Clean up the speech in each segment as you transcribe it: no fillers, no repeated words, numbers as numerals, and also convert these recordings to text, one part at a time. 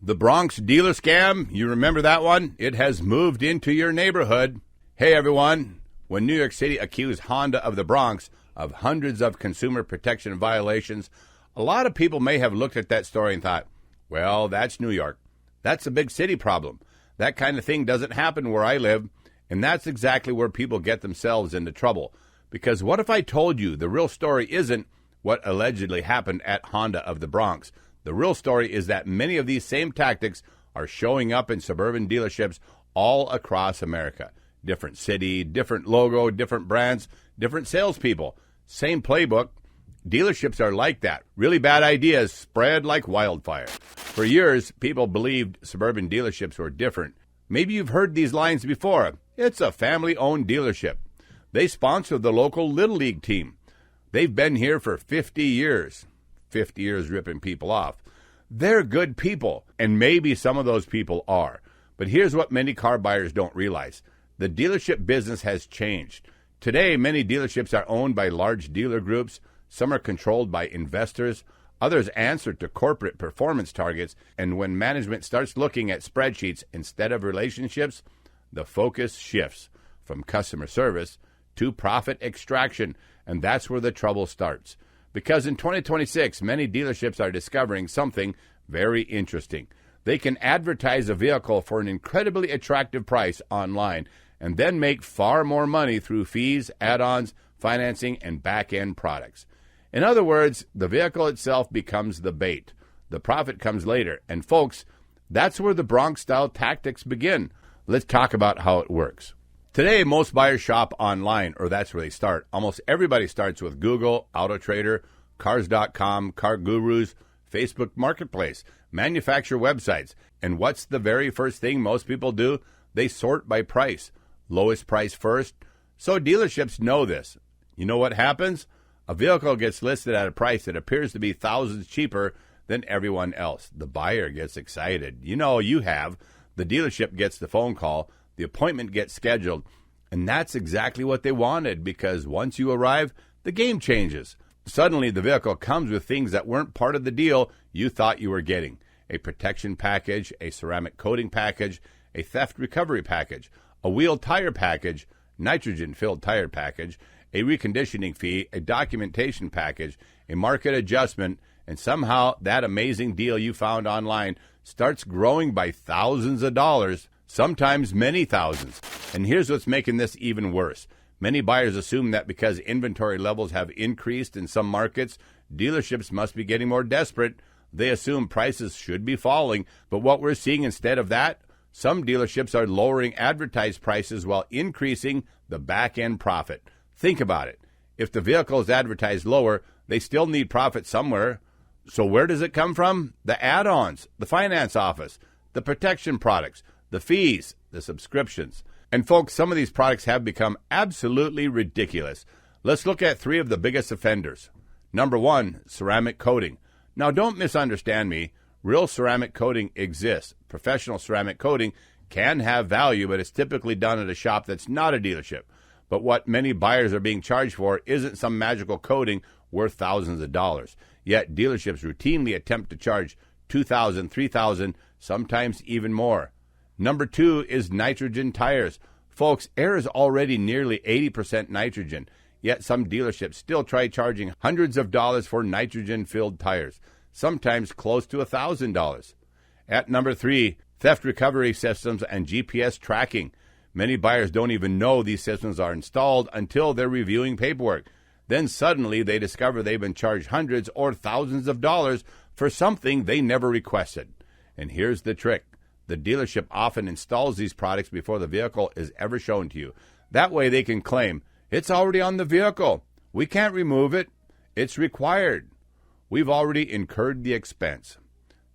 The Bronx dealer scam, you remember that one? It has moved into your neighborhood. Hey everyone, when New York City accused Honda of the Bronx of hundreds of consumer protection violations, a lot of people may have looked at that story and thought, well, that's New York. That's a big city problem. That kind of thing doesn't happen where I live, and that's exactly where people get themselves into trouble. Because what if I told you the real story isn't what allegedly happened at Honda of the Bronx? The real story is that many of these same tactics are showing up in suburban dealerships all across America. Different city, different logo, different brands, different salespeople. Same playbook. Dealerships are like that. Really bad ideas spread like wildfire. For years, people believed suburban dealerships were different. Maybe you've heard these lines before. It's a family-owned dealership. They sponsor the local Little League team. They've been here for 50 years. 50 years ripping people off. They're good people, and maybe some of those people are. But here's what many car buyers don't realize. The dealership business has changed. Today, many dealerships are owned by large dealer groups. Some are controlled by investors. Others answer to corporate performance targets. And when management starts looking at spreadsheets instead of relationships, the focus shifts from customer service to profit extraction. And that's where the trouble starts. Because in 2026, many dealerships are discovering something very interesting. They can advertise a vehicle for an incredibly attractive price online and then make far more money through fees, add-ons, financing, and back-end products. In other words, the vehicle itself becomes the bait. The profit comes later. And folks, that's where the Bronx-style tactics begin. Let's talk about how it works. Today, most buyers shop online, or that's where they start. Almost everybody starts with Google, AutoTrader, Cars.com, Car Gurus, Facebook Marketplace, manufacturer websites. And what's the very first thing most people do? They sort by price. Lowest price first. So dealerships know this. You know what happens? A vehicle gets listed at a price that appears to be thousands cheaper than everyone else. The buyer gets excited. You know you have. The dealership gets the phone call. The appointment gets scheduled. And that's exactly what they wanted, because once you arrive, the game changes. Suddenly, the vehicle comes with things that weren't part of the deal you thought you were getting. A protection package, a ceramic coating package, a theft recovery package, a wheel tire package, nitrogen-filled tire package, a reconditioning fee, a documentation package, a market adjustment, and somehow that amazing deal you found online starts growing by thousands of dollars, sometimes many thousands. And here's what's making this even worse. Many buyers assume that because inventory levels have increased in some markets, dealerships must be getting more desperate. They assume prices should be falling, but what we're seeing instead of that, some dealerships are lowering advertised prices while increasing the back-end profit. Think about it. If the vehicle is advertised lower, they still need profit somewhere. So where does it come from? The add-ons, the finance office, the protection products, the fees, the subscriptions. And folks, some of these products have become absolutely ridiculous. Let's look at three of the biggest offenders. Number one, ceramic coating. Now, don't misunderstand me. Real ceramic coating exists. Professional ceramic coating can have value, but it's typically done at a shop that's not a dealership. But what many buyers are being charged for isn't some magical coating worth thousands of dollars. Yet dealerships routinely attempt to charge $2,000, $3,000, sometimes even more. Number two is nitrogen tires. Folks, air is already nearly 80% nitrogen, yet some dealerships still try charging hundreds of dollars for nitrogen-filled tires, sometimes close to $1,000. At number three, theft recovery systems and GPS tracking. Many buyers don't even know these systems are installed until they're reviewing paperwork. Then suddenly they discover they've been charged hundreds or thousands of dollars for something they never requested. And here's the trick. The dealership often installs these products before the vehicle is ever shown to you. That way they can claim, it's already on the vehicle. We can't remove it. It's required. We've already incurred the expense.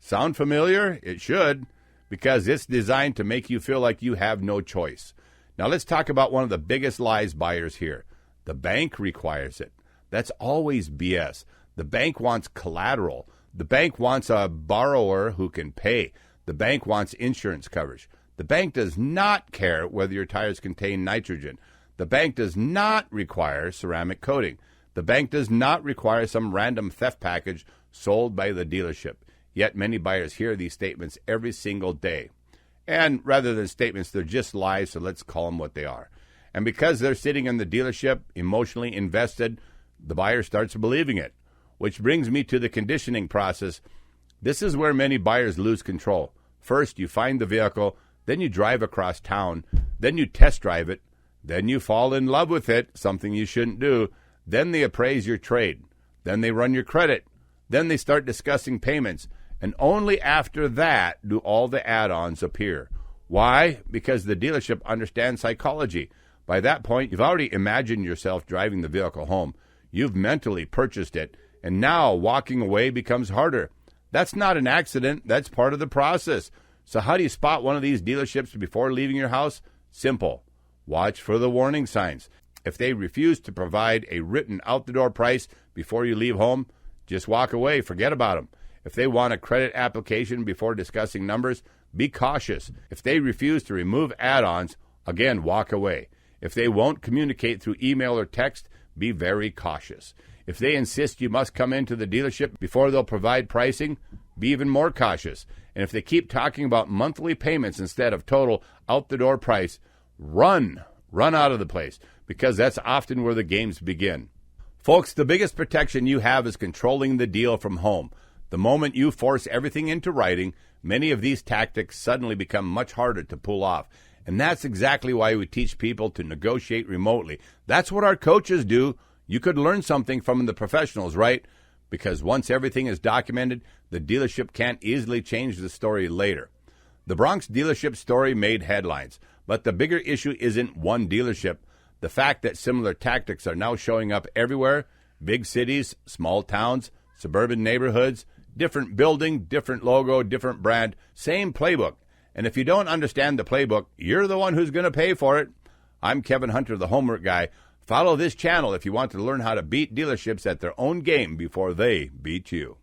Sound familiar? It should, because it's designed to make you feel like you have no choice. Now let's talk about one of the biggest lies buyers hear. The bank requires it. That's always BS. The bank wants collateral. The bank wants a borrower who can pay. The bank wants insurance coverage. The bank does not care whether your tires contain nitrogen. The bank does not require ceramic coating. The bank does not require some random theft package sold by the dealership. Yet many buyers hear these statements every single day. And rather than statements, they're just lies, so let's call them what they are. And because they're sitting in the dealership, emotionally invested, the buyer starts believing it. Which brings me to the conditioning process. This is where many buyers lose control. First, you find the vehicle, then you drive across town, then you test drive it, then you fall in love with it, something you shouldn't do, then they appraise your trade, then they run your credit, then they start discussing payments, and only after that do all the add-ons appear. Why? Because the dealership understands psychology. By that point, you've already imagined yourself driving the vehicle home. You've mentally purchased it, and now walking away becomes harder. That's not an accident. That's part of the process. So how do you spot one of these dealerships before leaving your house? Simple. Watch for the warning signs. If they refuse to provide a written out-the-door price before you leave home, just walk away. Forget about them. If they want a credit application before discussing numbers, be cautious. If they refuse to remove add-ons, again, walk away. If they won't communicate through email or text, be very cautious. If they insist you must come into the dealership before they'll provide pricing, be even more cautious. And if they keep talking about monthly payments instead of total out-the-door price, run out of the place, because that's often where the games begin. Folks, the biggest protection you have is controlling the deal from home. The moment you force everything into writing, many of these tactics suddenly become much harder to pull off. And that's exactly why we teach people to negotiate remotely. That's what our coaches do. You could learn something from the professionals, right? Because once everything is documented, the dealership can't easily change the story later. The Bronx dealership story made headlines, but the bigger issue isn't one dealership. The fact that similar tactics are now showing up everywhere, big cities, small towns, suburban neighborhoods, different building, different logo, different brand, same playbook. And if you don't understand the playbook, you're the one who's going to pay for it. I'm Kevin Hunter, the Homework Guy. Follow this channel if you want to learn how to beat dealerships at their own game before they beat you.